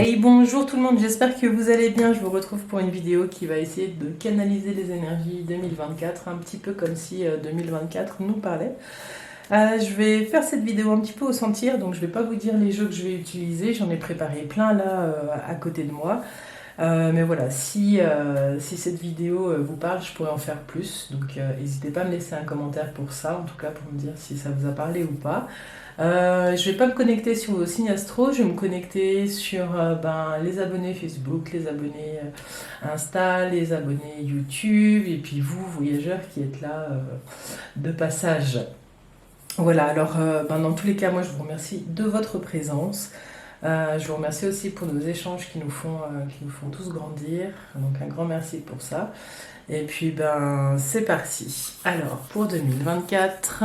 Hey, bonjour tout le monde, j'espère que vous allez bien. Je vous retrouve pour une vidéo qui va essayer de canaliser les énergies 2024, un petit peu comme si 2024 nous parlait. Je vais faire cette vidéo un petit peu au sentir, donc je vais pas vous dire les jeux que je vais utiliser, j'en ai préparé plein là à côté de moi. Mais voilà, si cette vidéo vous parle, je pourrais en faire plus, donc n'hésitez pas à me laisser un commentaire pour ça, en tout cas pour me dire si ça vous a parlé ou pas. Je vais pas me connecter sur vos signes astro, je vais me connecter sur les abonnés Facebook, les abonnés Insta, les abonnés YouTube, et puis vous, voyageurs qui êtes là de passage. Voilà, alors dans tous les cas, moi je vous remercie de votre présence. Je vous remercie aussi pour nos échanges qui nous font tous grandir, donc un grand merci pour ça. Et puis c'est parti. Alors pour 2024...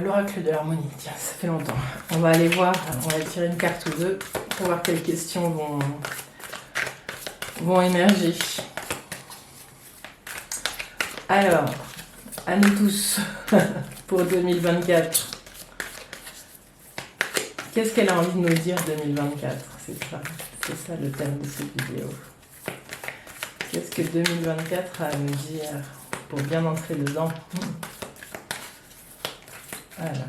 l'oracle de l'harmonie, tiens, ça fait longtemps. On va aller voir, on va tirer une carte ou deux pour voir quelles questions vont émerger. Alors, à nous tous, pour 2024. Qu'est-ce qu'elle a envie de nous dire 2024? C'est ça le thème de cette vidéo. Qu'est-ce que 2024 a à nous dire pour bien entrer dedans? Voilà.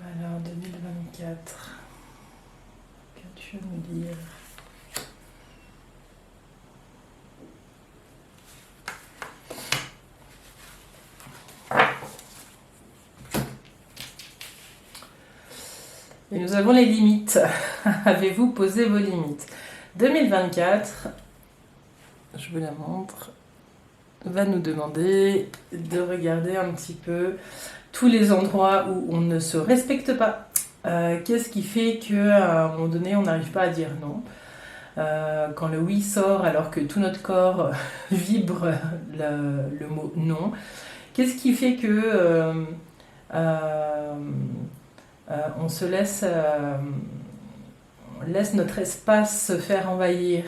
Alors 2024, qu'as-tu à me dire? Et nous avons les limites. Avez-vous posé vos limites? 2024, je vous la montre, va nous demander de regarder un petit peu tous les endroits où on ne se respecte pas. Qu'est-ce qui fait qu'à un moment donné, on n'arrive pas à dire non? Quand le oui sort alors que tout notre corps vibre le mot non. Qu'est-ce qui fait que on se laisse notre espace se faire envahir?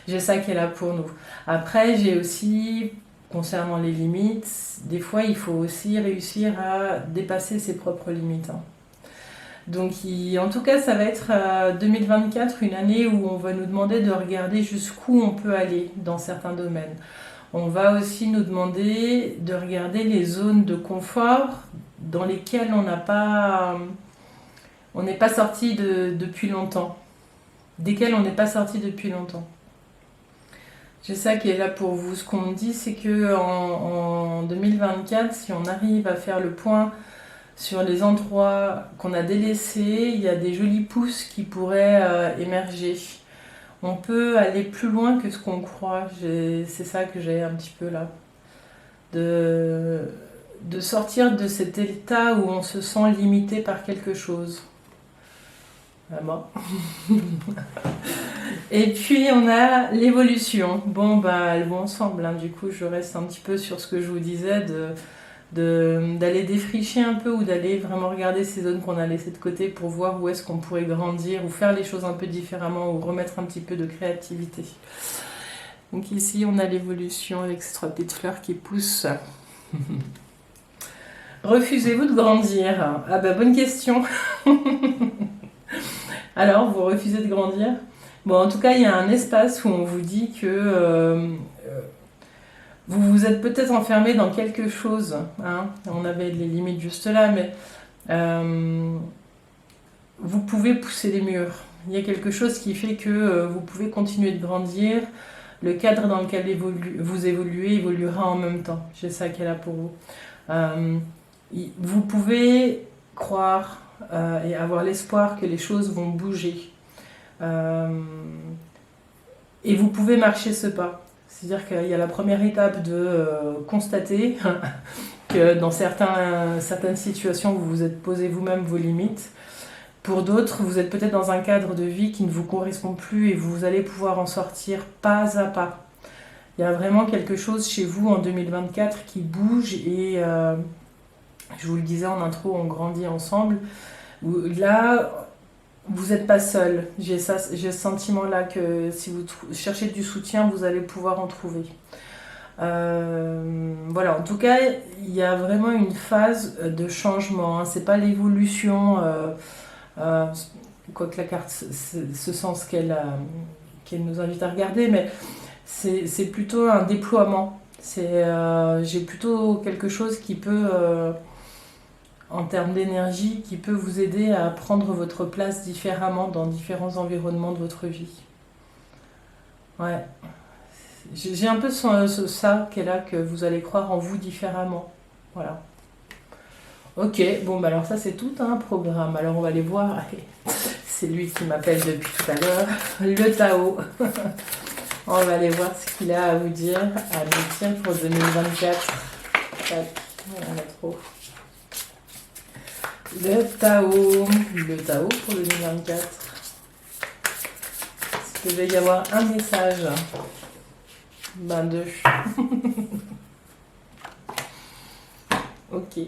J'ai ça qui est là pour nous. Après, j'ai aussi, concernant les limites, des fois il faut aussi réussir à dépasser ses propres limites. Donc en tout cas, ça va être 2024, une année où on va nous demander de regarder jusqu'où on peut aller dans certains domaines. On va aussi nous demander de regarder les zones de confort dans lesquelles on n'est pas sorti depuis longtemps. Desquelles on n'est pas sorti depuis longtemps. C'est ça qui est là pour vous. Ce qu'on me dit, c'est que en 2024, si on arrive à faire le point sur les endroits qu'on a délaissés, il y a des jolies pousses qui pourraient émerger. On peut aller plus loin que ce qu'on croit. C'est ça que j'ai un petit peu là. De sortir de cet état où on se sent limité par quelque chose. Vraiment. Et puis on a l'évolution. Bon, elles vont ensemble. Du coup, je reste un petit peu sur ce que je vous disais, d'aller défricher un peu ou d'aller vraiment regarder ces zones qu'on a laissées de côté pour voir où est-ce qu'on pourrait grandir ou faire les choses un peu différemment ou remettre un petit peu de créativité. Donc ici, on a l'évolution avec ces 3 petites fleurs qui poussent. Refusez-vous de grandir? Ah bonne question. Alors, vous refusez de grandir? Bon, en tout cas, il y a un espace où on vous dit que vous vous êtes peut-être enfermé dans quelque chose. On avait les limites juste là, mais vous pouvez pousser les murs. Il y a quelque chose qui fait que vous pouvez continuer de grandir. Le cadre dans lequel vous évoluez évoluera en même temps. J'ai ça qui est là pour vous. Vous pouvez croire et avoir l'espoir que les choses vont bouger. Et vous pouvez marcher ce pas. C'est-à-dire qu'il y a la première étape de constater que dans certaines situations, vous vous êtes posé vous-même vos limites. Pour d'autres, vous êtes peut-être dans un cadre de vie qui ne vous correspond plus et vous allez pouvoir en sortir pas à pas. Il y a vraiment quelque chose chez vous en 2024 qui bouge et je vous le disais en intro, on grandit ensemble. Là, vous n'êtes pas seul. J'ai ce sentiment-là que si vous cherchez du soutien, vous allez pouvoir en trouver. Voilà, en tout cas, il y a vraiment une phase de changement. Hein. C'est pas l'évolution, quoique la carte, ce sens qu'elle nous invite à regarder, mais c'est plutôt un déploiement. J'ai plutôt quelque chose qui peut, en termes d'énergie, qui peut vous aider à prendre votre place différemment dans différents environnements de votre vie. Ouais. J'ai un peu ça qui est là, que vous allez croire en vous différemment. Voilà. Ok, bon, bah alors ça c'est tout un programme. Alors on va aller voir. C'est lui qui m'appelle depuis tout à l'heure. Le Tao. On va aller voir ce qu'il a à vous dire, à nous dire pour 2024. On a trop. Le Tao pour 2024. Est-ce qu'il va y avoir un message? Ben deux. Ok.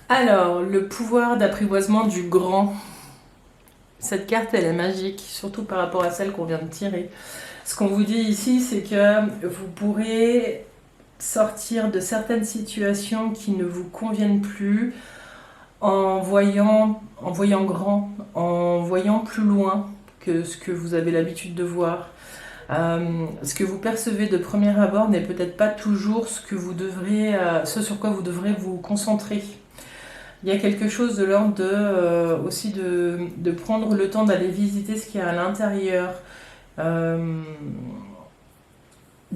Alors, le pouvoir d'apprivoisement du grand. Cette carte, elle est magique, surtout par rapport à celle qu'on vient de tirer. Ce qu'on vous dit ici, c'est que vous pourrez sortir de certaines situations qui ne vous conviennent plus en voyant grand, en voyant plus loin que ce que vous avez l'habitude de voir. Ce que vous percevez de premier abord n'est peut-être pas toujours ce sur quoi vous devrez vous concentrer. Il y a quelque chose de l'ordre aussi de prendre le temps d'aller visiter ce qu'il y a à l'intérieur, de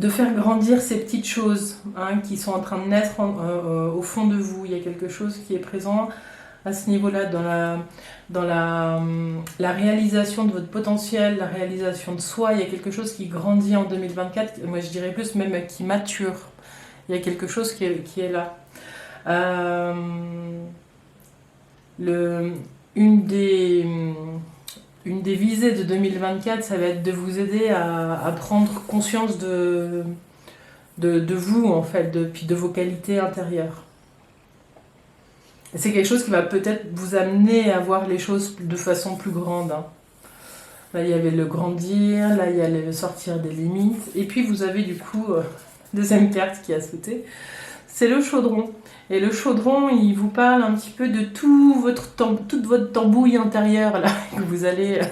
faire grandir ces petites choses qui sont en train de naître au fond de vous. Il y a quelque chose qui est présent à ce niveau-là, dans la réalisation de votre potentiel, la réalisation de soi. Il y a quelque chose qui grandit en 2024, moi je dirais plus même qui mature. Il y a quelque chose qui est là. Une des visées de 2024, ça va être de vous aider à prendre conscience de vous, en fait, puis de vos qualités intérieures. Et c'est quelque chose qui va peut-être vous amener à voir les choses de façon plus grande. Hein. Là, il y avait le grandir, là, il y a le sortir des limites. Et puis, vous avez du coup, deuxième carte qui a sauté, c'est le chaudron. Et le chaudron, il vous parle un petit peu de toute votre tambouille intérieure là, que vous allez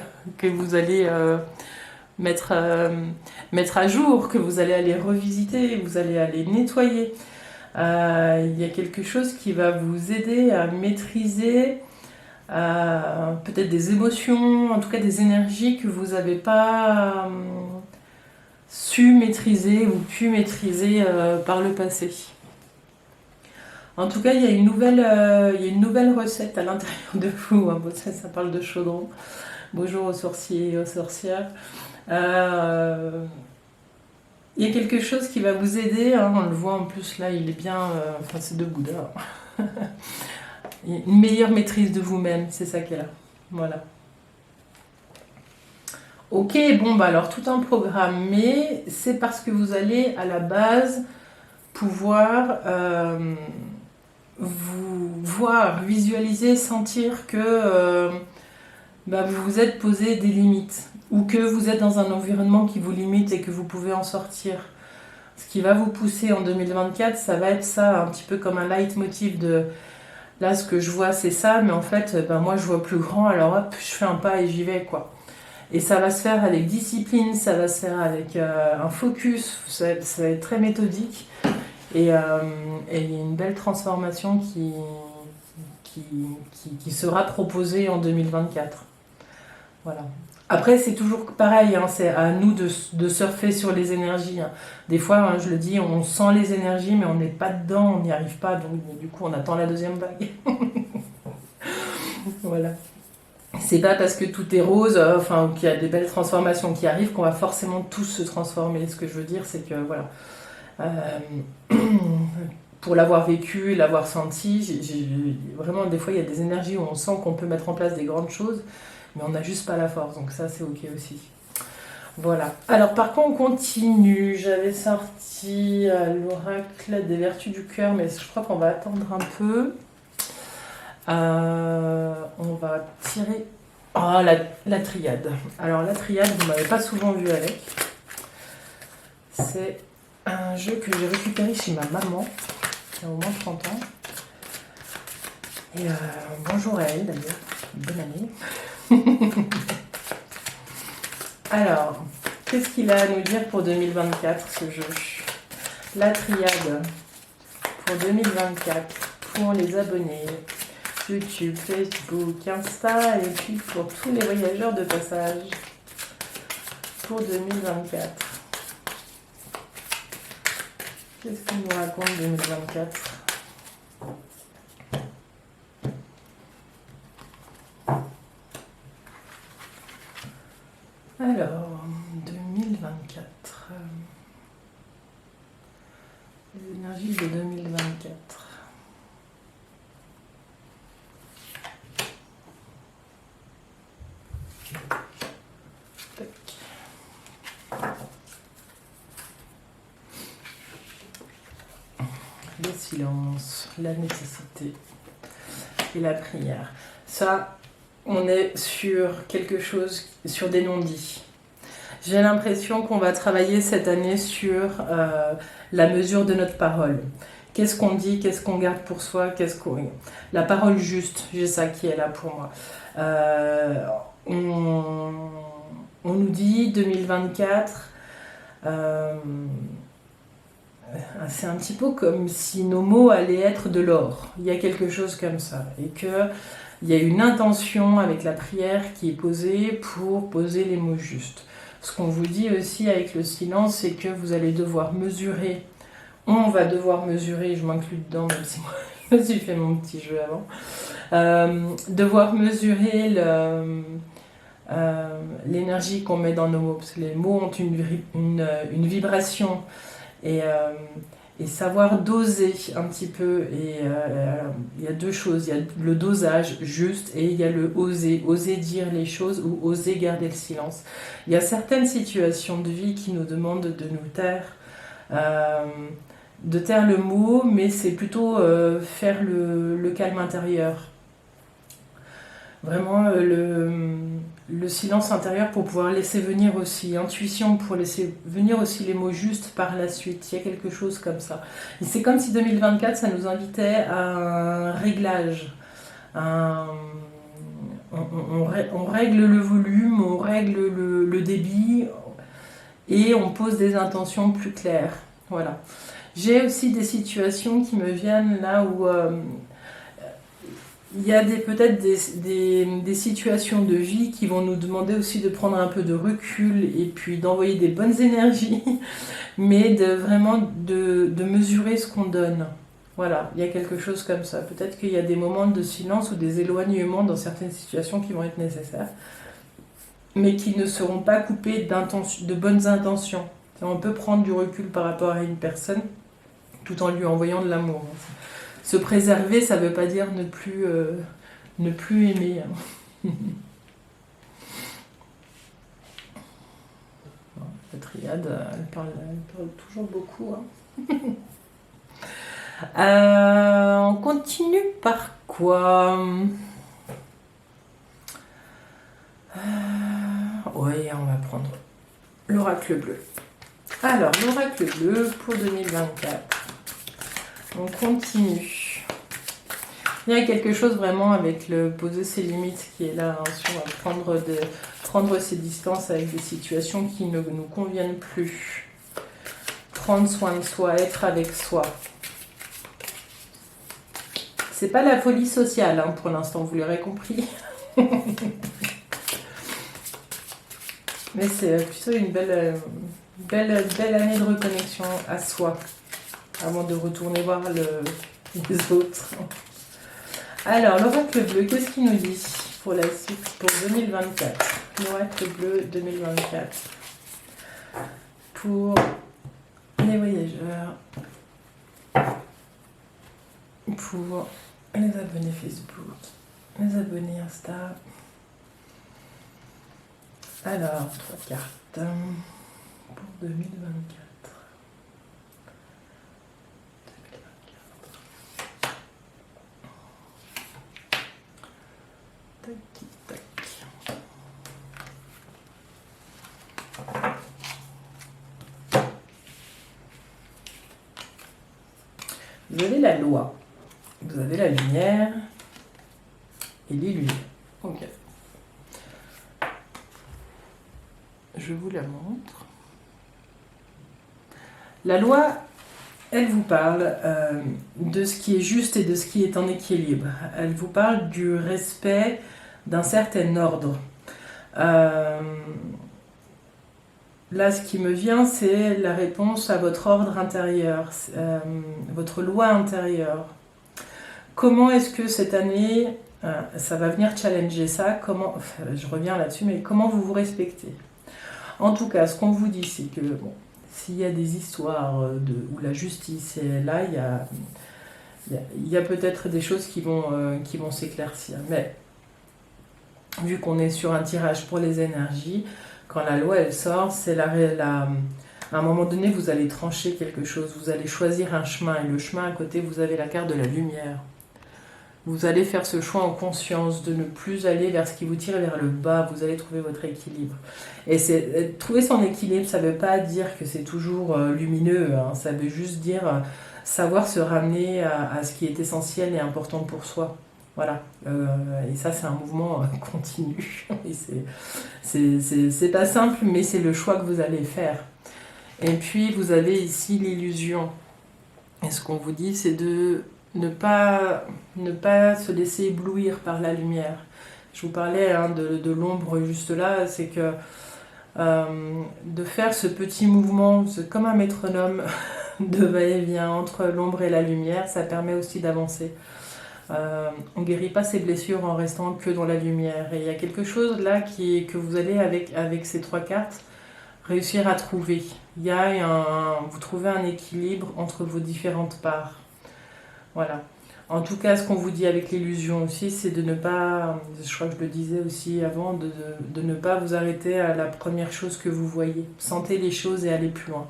mettre à jour, que vous allez aller revisiter, vous allez aller nettoyer. Il y a quelque chose qui va vous aider à maîtriser peut-être des émotions, en tout cas des énergies que vous n'avez pas su maîtriser ou pu maîtriser par le passé. En tout cas, il y a une nouvelle recette à l'intérieur de vous. Bon, ça parle de chaudron. Bonjour aux sorciers et aux sorcières. Il y a quelque chose qui va vous aider. On le voit en plus là, il est bien. Enfin, c'est debout là. Une meilleure maîtrise de vous-même, c'est ça qui est là. Voilà. Ok, bon, bah alors tout un programme, mais c'est parce que vous allez à la base pouvoir vous voir, visualiser, sentir que vous vous êtes posé des limites ou que vous êtes dans un environnement qui vous limite et que vous pouvez en sortir. Ce qui va vous pousser en 2024, ça va être ça, un petit peu comme un leitmotiv de là, ce que je vois, c'est ça, mais en fait, moi, je vois plus grand, alors hop, je fais un pas et j'y vais, quoi. Et ça va se faire avec discipline, ça va se faire avec un focus, ça va être très méthodique. Et il y a une belle transformation qui sera proposée en 2024. Voilà. Après, c'est toujours pareil, hein, c'est à nous de surfer sur les énergies. Hein. Des fois, hein, je le dis, on sent les énergies, mais on n'est pas dedans, on n'y arrive pas, donc du coup, on attend la deuxième vague. Voilà. C'est pas parce que tout est rose, qu'il y a des belles transformations qui arrivent, qu'on va forcément tous se transformer. Ce que je veux dire, c'est que, voilà. Pour l'avoir vécu, l'avoir senti, vraiment des fois il y a des énergies où on sent qu'on peut mettre en place des grandes choses, mais on n'a juste pas la force, donc ça c'est ok aussi. Voilà. Alors par contre on continue, j'avais sorti l'oracle des vertus du cœur, mais je crois qu'on va attendre un peu. On va tirer la triade. Alors la triade, vous m'avez pas souvent vu avec. C'est un jeu que j'ai récupéré chez ma maman, il y a au moins 30 ans. Et bonjour à elle d'ailleurs, bonne année. Alors, qu'est-ce qu'il a à nous dire pour 2024 ce jeu? La triade pour 2024, pour les abonnés YouTube, Facebook, Insta et puis pour tous les voyageurs de passage pour 2024. Qu'est-ce qu'on nous raconte 2024? Alors, 2024. Les énergies de 2024. Tac. Le silence, la nécessité et la prière. Ça, on est sur quelque chose, sur des non-dits. J'ai l'impression qu'on va travailler cette année sur la mesure de notre parole. Qu'est-ce qu'on dit, qu'est-ce qu'on garde pour soi, La parole juste, j'ai ça qui est là pour moi. On nous dit 2024, c'est un petit peu comme si nos mots allaient être de l'or. Il y a quelque chose comme ça. Et qu'il y a une intention avec la prière qui est posée pour poser les mots justes. Ce qu'on vous dit aussi avec le silence, c'est que vous allez devoir mesurer. On va devoir mesurer, je m'inclus dedans, même si moi je me suis fait mon petit jeu avant. Devoir mesurer l'énergie qu'on met dans nos mots, parce que les mots ont une vibration. Et savoir doser un petit peu. Et il y a deux choses. Il y a le dosage juste et il y a le oser dire les choses ou oser garder le silence. Il y a certaines situations de vie qui nous demandent de nous taire, le mot, mais c'est plutôt faire le calme intérieur. Vraiment le silence intérieur pour pouvoir laisser venir aussi, intuition pour laisser venir aussi les mots justes par la suite. Il y a quelque chose comme ça. Et c'est comme si 2024, ça nous invitait à un réglage. On règle le volume, on règle le débit et on pose des intentions plus claires. Voilà. J'ai aussi des situations qui me viennent là où... il y a peut-être des situations de vie qui vont nous demander aussi de prendre un peu de recul et puis d'envoyer des bonnes énergies, mais vraiment de mesurer ce qu'on donne. Voilà, il y a quelque chose comme ça. Peut-être qu'il y a des moments de silence ou des éloignements dans certaines situations qui vont être nécessaires, mais qui ne seront pas coupés de bonnes intentions. On peut prendre du recul par rapport à une personne tout en lui envoyant de l'amour. Se préserver, ça ne veut pas dire ne plus aimer. La triade, elle parle toujours beaucoup. On continue par quoi? Oui, on va prendre l'oracle bleu. Alors, l'oracle bleu pour 2024. On continue. Il y a quelque chose vraiment avec le poser ses limites qui est là, sur prendre ses distances avec des situations qui ne nous conviennent plus. Prendre soin de soi, être avec soi. C'est pas la folie sociale, hein, pour l'instant, vous l'aurez compris. Mais c'est plutôt une belle année de reconnexion à soi, avant de retourner voir les autres. Alors, l'oracle bleu, qu'est-ce qu'il nous dit pour la suite, pour 2024? L'oracle bleu 2024. Pour les voyageurs. Pour les abonnés Facebook. Les abonnés Insta. Alors, 3 cartes pour 2024. Tac, tac. Vous avez la loi, vous avez la lumière et l'illusion. Ok. Je vous la montre. La loi, elle vous parle de ce qui est juste et de ce qui est en équilibre. Elle vous parle du respect d'un certain ordre. Là, ce qui me vient, c'est la réponse à votre ordre intérieur, votre loi intérieure. Comment est-ce que cette année, ça va venir challenger ça? Comment, je reviens là-dessus, mais comment vous vous respectez? En tout cas, ce qu'on vous dit, c'est que bon, s'il y a des histoires où la justice est là, il y a peut-être des choses qui vont s'éclaircir. Mais vu qu'on est sur un tirage pour les énergies, quand la loi elle sort, c'est à un moment donné, vous allez trancher quelque chose, vous allez choisir un chemin, et le chemin à côté, vous avez la carte de la lumière. Vous allez faire ce choix en conscience de ne plus aller vers ce qui vous tire vers le bas, vous allez trouver votre équilibre. Et trouver son équilibre, ça ne veut pas dire que c'est toujours lumineux, hein, ça veut juste dire savoir se ramener à ce qui est essentiel et important pour soi. Voilà, et ça c'est un mouvement continu, c'est pas simple, mais c'est le choix que vous allez faire. Et puis vous avez ici l'illusion, et ce qu'on vous dit c'est de ne pas se laisser éblouir par la lumière. Je vous parlais de l'ombre juste là, c'est que de faire ce petit mouvement, comme un métronome de va-et-vient entre l'ombre et la lumière, ça permet aussi d'avancer. On ne guérit pas ses blessures en restant que dans la lumière. Et il y a quelque chose là que vous allez, avec ces trois cartes, réussir à trouver. Vous trouvez un équilibre entre vos différentes parts. Voilà. En tout cas, ce qu'on vous dit avec l'illusion aussi, c'est de ne pas, je crois que je le disais aussi avant, de ne pas vous arrêter à la première chose que vous voyez. Sentez les choses et allez plus loin.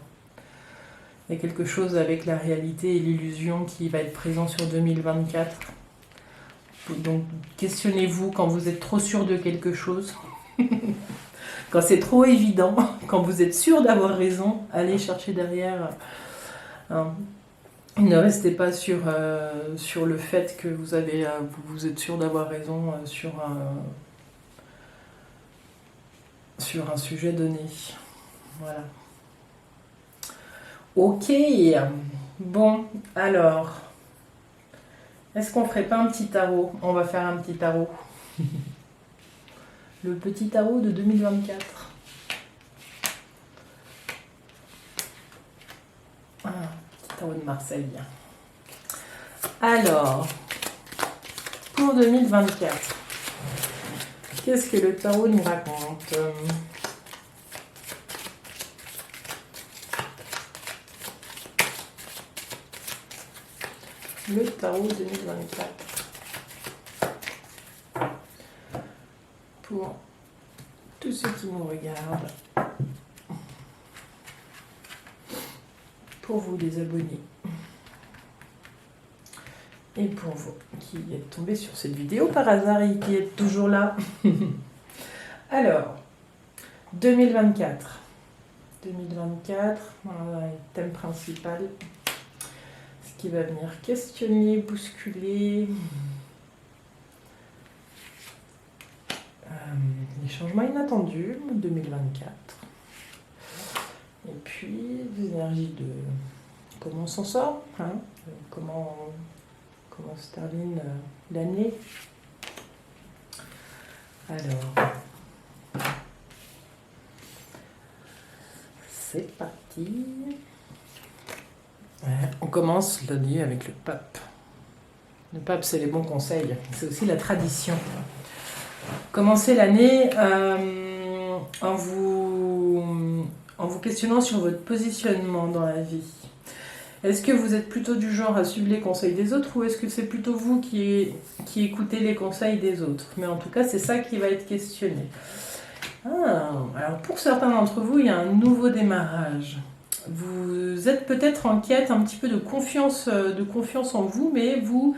Il y a quelque chose avec la réalité et l'illusion qui va être présent sur 2024. Donc, questionnez-vous quand vous êtes trop sûr de quelque chose. Quand c'est trop évident, quand vous êtes sûr d'avoir raison, allez chercher derrière. Ne restez pas sur le fait que vous êtes sûr d'avoir raison sur un sujet donné. Voilà. Ok. Bon, alors, est-ce qu'on ferait pas un petit tarot? On va faire un petit tarot. Le petit tarot de 2024. Ah, petit tarot de Marseille. Alors, pour 2024, qu'est-ce que le tarot nous raconte? Le tarot 2024. Pour tous ceux qui nous regardent. Pour vous les abonnés. Et pour vous qui êtes tombés sur cette vidéo par hasard et qui êtes toujours là. Alors, 2024. 2024, voilà, le thème principal. Ce qui va venir questionner, bousculer. Les changements inattendus, 2024. Et puis, des énergies de comment on s'en sort, hein, comment se termine l'année. Alors, c'est parti. On commence l'année avec le pape. Le pape, c'est les bons conseils. C'est aussi la tradition. Commencez l'année en vous questionnant sur votre positionnement dans la vie. Est-ce que vous êtes plutôt du genre à suivre les conseils des autres ou est-ce que c'est plutôt vous qui écoutez les conseils des autres? Mais en tout cas, c'est ça qui va être questionné. Alors pour certains d'entre vous, il y a un nouveau démarrage. Vous êtes peut-être en quête un petit peu de confiance en vous, mais vous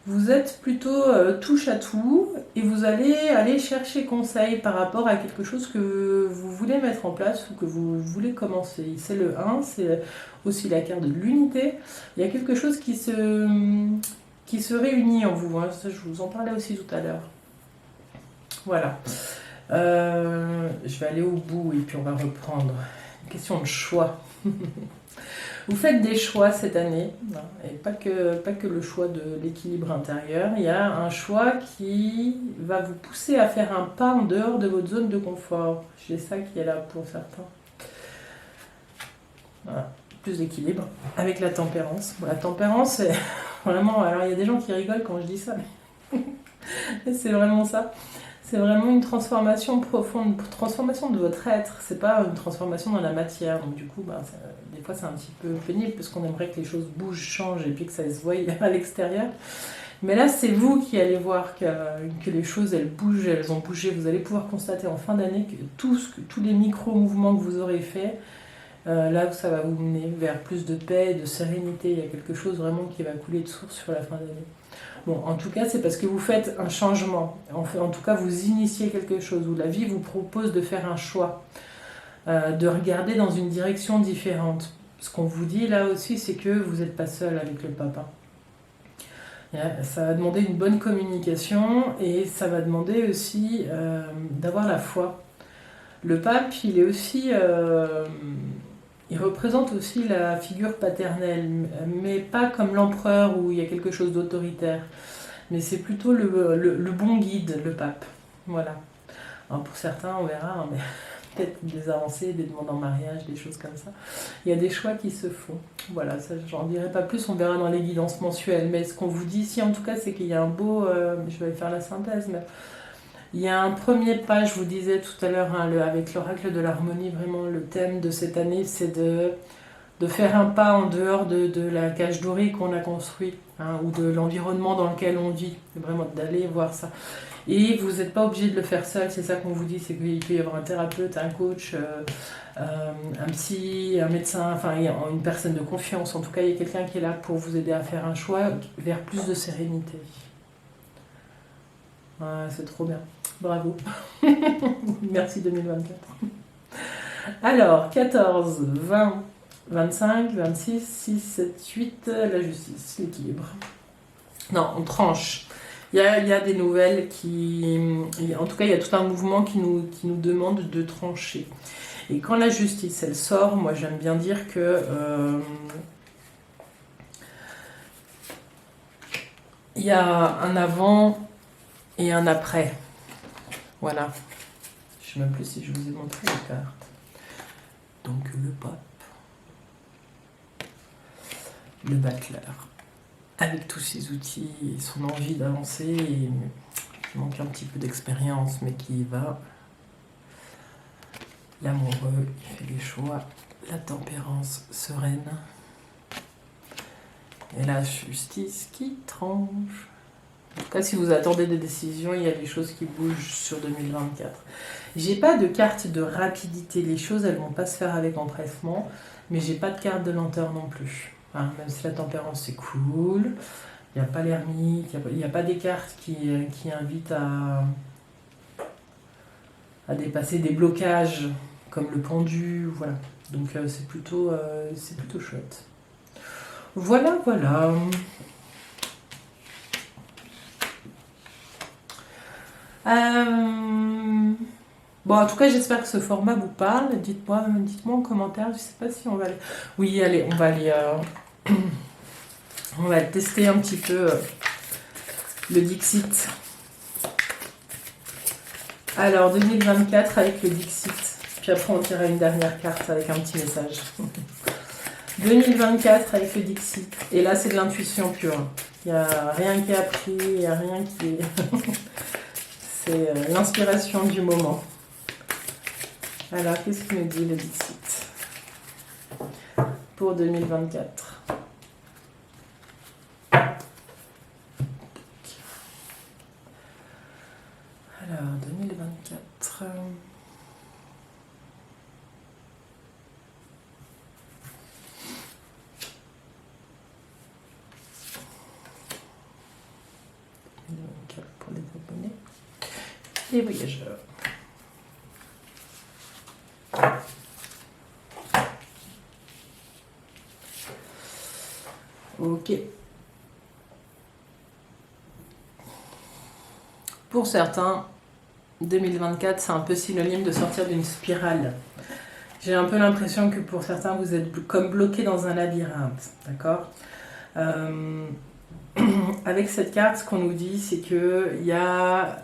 Vous êtes plutôt touche à tout et vous allez aller chercher conseil par rapport à quelque chose que vous voulez mettre en place ou que vous voulez commencer. C'est le 1, c'est aussi la carte de l'unité. Il y a quelque chose qui se réunit en vous, hein. Ça, je vous en parlais aussi tout à l'heure. Voilà. Je vais aller au bout et puis on va reprendre. Une question de choix. Vous faites des choix cette année, hein, et pas que le choix de l'équilibre intérieur. Il y a un choix qui va vous pousser à faire un pas en dehors de votre zone de confort. C'est ça qui est là pour certains. Voilà. Plus d'équilibre avec la tempérance. Bon, la tempérance, c'est vraiment... Alors il y a des gens qui rigolent quand je dis ça, mais c'est vraiment ça. C'est vraiment une transformation profonde, une transformation de votre être. C'est pas une transformation dans la matière. Donc du coup, des fois c'est un petit peu pénible parce qu'on aimerait que les choses bougent, changent et puis que ça se voie à l'extérieur. Mais là, c'est vous qui allez voir que les choses, elles bougent, elles ont bougé. Vous allez pouvoir constater en fin d'année que tous les micro-mouvements que vous aurez faits, là, ça va vous mener vers plus de paix, de sérénité. Il y a quelque chose vraiment qui va couler de source sur la fin d'année. Bon, en tout cas, c'est parce que vous faites un changement. En tout cas, vous initiez quelque chose où la vie vous propose de faire un choix, de regarder dans une direction différente. Ce qu'on vous dit là aussi, c'est que vous n'êtes pas seul avec le papa. Ça va demander une bonne communication et ça va demander aussi d'avoir la foi. Le pape, il est aussi... il représente aussi la figure paternelle, mais pas comme l'empereur où il y a quelque chose d'autoritaire. Mais c'est plutôt le bon guide, le pape. Voilà. Alors pour certains, on verra, hein, mais peut-être des avancées, des demandes en mariage, des choses comme ça. Il y a des choix qui se font. Voilà, ça, j'en dirai pas plus, on verra dans les guidances mensuelles. Mais ce qu'on vous dit ici, en tout cas, c'est qu'il y a un beau... je vais faire la synthèse, mais... Il y a un premier pas, je vous disais tout à l'heure, hein, avec l'oracle de l'harmonie, vraiment le thème de cette année, c'est de faire un pas en dehors de la cage dorée qu'on a construite, hein, ou de l'environnement dans lequel on vit. C'est vraiment d'aller voir ça. Et vous n'êtes pas obligé de le faire seul, c'est ça qu'on vous dit, c'est qu'il peut y avoir un thérapeute, un coach, un psy, un médecin, enfin une personne de confiance. En tout cas, il y a quelqu'un qui est là pour vous aider à faire un choix vers plus de sérénité. Ouais, c'est trop bien. Bravo. Merci 2024. Alors, 14, 20, 25, 26, 6, 7, 8, la justice, l'équilibre. Non, on tranche. Il y a des nouvelles qui... En tout cas, il y a tout un mouvement qui nous demande de trancher. Et quand la justice, elle sort, moi j'aime bien dire que... il y a un avant et un après. Voilà. Je ne sais même plus si je vous ai montré les cartes. Donc le pape, le battleur, avec tous ses outils et son envie d'avancer, et qui manque un petit peu d'expérience, mais qui y va. L'amoureux, il fait les choix, la tempérance sereine, et la justice qui tranche. En tout cas, si vous attendez des décisions, il y a des choses qui bougent sur 2024. J'ai pas de carte de rapidité, les choses elles vont pas se faire avec empressement, mais j'ai pas de carte de lenteur non plus. Hein, même si la tempérance c'est cool, il n'y a pas l'ermite, il n'y a pas des cartes qui invitent à dépasser des blocages comme le pendu, voilà. Donc c'est plutôt chouette. Voilà, voilà. Bon, en tout cas, j'espère que ce format vous parle. Dites-moi en commentaire. Je sais pas si on va aller... Oui, allez, on va aller... on va tester un petit peu le Dixit. Alors, 2024 avec le Dixit. Puis après, on tirera une dernière carte avec un petit message. 2024 avec le Dixit. Et là, c'est de l'intuition pure. Il n'y a rien qui est appris, il n'y a rien qui est... C'est l'inspiration du moment. Alors, qu'est-ce qu'il nous dit le Dixit pour 2024? Alors, 2024... les voyageurs. Ok. Pour certains, 2024, c'est un peu synonyme de sortir d'une spirale. J'ai un peu l'impression que pour certains, vous êtes comme bloqués dans un labyrinthe, d'accord? Avec cette carte, ce qu'on nous dit, c'est qu'il y a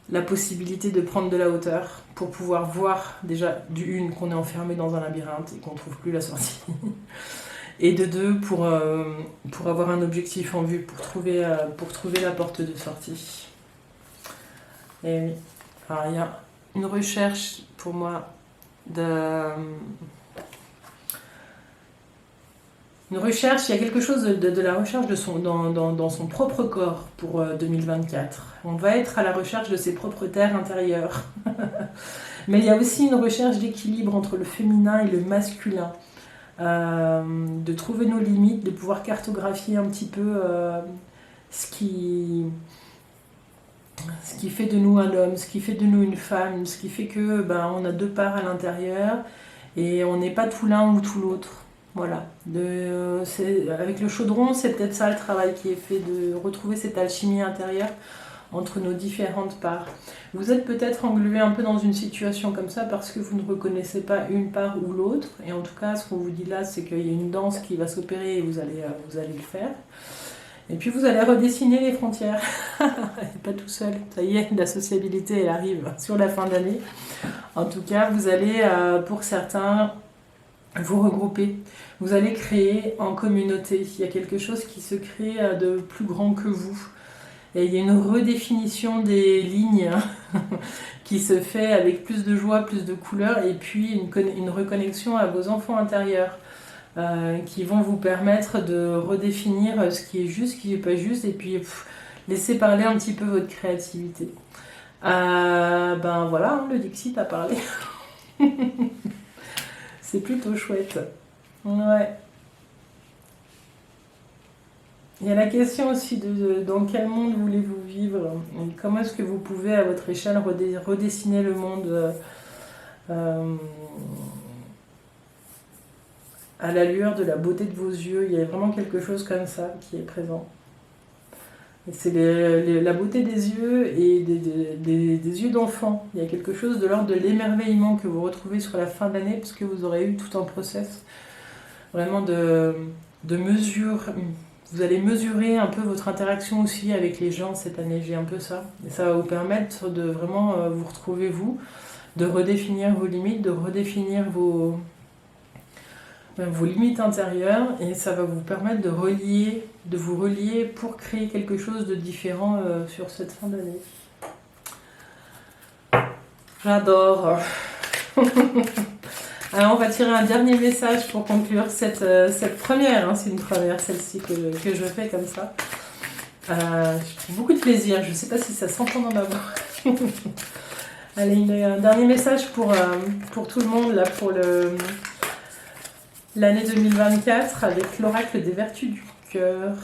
la possibilité de prendre de la hauteur pour pouvoir voir déjà, du une, qu'on est enfermé dans un labyrinthe et qu'on ne trouve plus la sortie. Et de deux, pour avoir un objectif en vue, pour trouver la porte de sortie. Et oui, alors il y a une recherche pour moi une recherche, il y a quelque chose de la recherche dans son propre corps pour 2024. On va être à la recherche de ses propres terres intérieures. Mais il y a aussi une recherche d'équilibre entre le féminin et le masculin. De trouver nos limites, de pouvoir cartographier un petit peu ce qui fait de nous un homme, ce qui fait de nous une femme, ce qui fait que on a deux parts à l'intérieur et on n'est pas tout l'un ou tout l'autre. Voilà. Avec le chaudron, c'est peut-être ça le travail qui est fait, de retrouver cette alchimie intérieure entre nos différentes parts. Vous êtes peut-être englué un peu dans une situation comme ça parce que vous ne reconnaissez pas une part ou l'autre. Et en tout cas, ce qu'on vous dit là, c'est qu'il y a une danse qui va s'opérer et vous allez le faire. Et puis vous allez redessiner les frontières. Pas tout seul. Ça y est, la sociabilité, elle arrive sur la fin d'année. En tout cas, vous allez, pour certains, vous regrouper. Vous allez créer en communauté. Il y a quelque chose qui se crée de plus grand que vous. Et il y a une redéfinition des lignes qui se fait avec plus de joie, plus de couleurs, et puis une reconnexion à vos enfants intérieurs qui vont vous permettre de redéfinir ce qui est juste, ce qui n'est pas juste, et puis laisser parler un petit peu votre créativité. Voilà, le Dixit a parlé. C'est plutôt chouette. Ouais. Il y a la question aussi de dans quel monde voulez-vous vivre et comment est-ce que vous pouvez à votre échelle redessiner le monde à la lueur de la beauté de vos yeux. Il y a vraiment quelque chose comme ça qui est présent. Et c'est la beauté des yeux et des yeux d'enfant. Il y a quelque chose de l'ordre de l'émerveillement que vous retrouvez sur la fin d'année parce que vous aurez eu tout un process vraiment de mesure. Vous allez mesurer un peu votre interaction aussi avec les gens cette année, j'ai un peu ça. Et ça va vous permettre de vraiment vous retrouver vous, de redéfinir vos limites, de redéfinir vos limites intérieures, et ça va vous permettre de vous relier pour créer quelque chose de différent sur cette fin d'année. J'adore. Alors on va tirer un dernier message pour conclure cette première, hein, c'est une première celle-ci que je fais comme ça. Je prends beaucoup de plaisir, je ne sais pas si ça s'entend dans ma voix. Allez, un dernier message pour tout le monde, là, pour l'année 2024, avec l'oracle des vertus du cœur,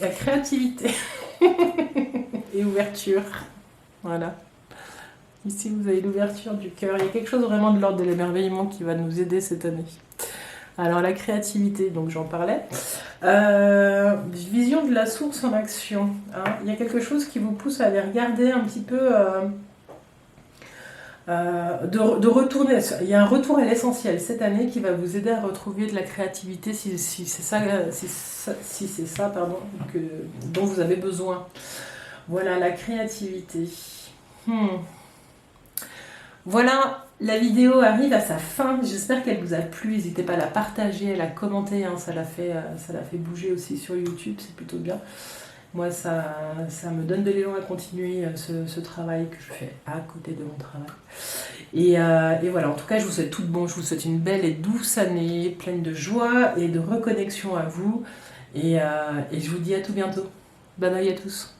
la créativité et ouverture. Voilà. Ici, vous avez l'ouverture du cœur. Il y a quelque chose vraiment de l'ordre de l'émerveillement qui va nous aider cette année. Alors, la créativité, donc j'en parlais. Vision de la source en action. Hein. Il y a quelque chose qui vous pousse à aller regarder un petit peu... de retourner. Il y a un retour à l'essentiel cette année qui va vous aider à retrouver de la créativité si c'est ça, dont vous avez besoin. Voilà, la créativité. Voilà, la vidéo arrive à sa fin. J'espère qu'elle vous a plu. N'hésitez pas à la partager, à la commenter. Hein. Ça l'a fait bouger aussi sur YouTube. C'est plutôt bien. Moi, ça me donne de l'élan à continuer ce travail que je fais à côté de mon travail. Et voilà, en tout cas, je vous souhaite tout de bon. Je vous souhaite une belle et douce année, pleine de joie et de reconnexion à vous. Et je vous dis à tout bientôt. Bye bye à tous.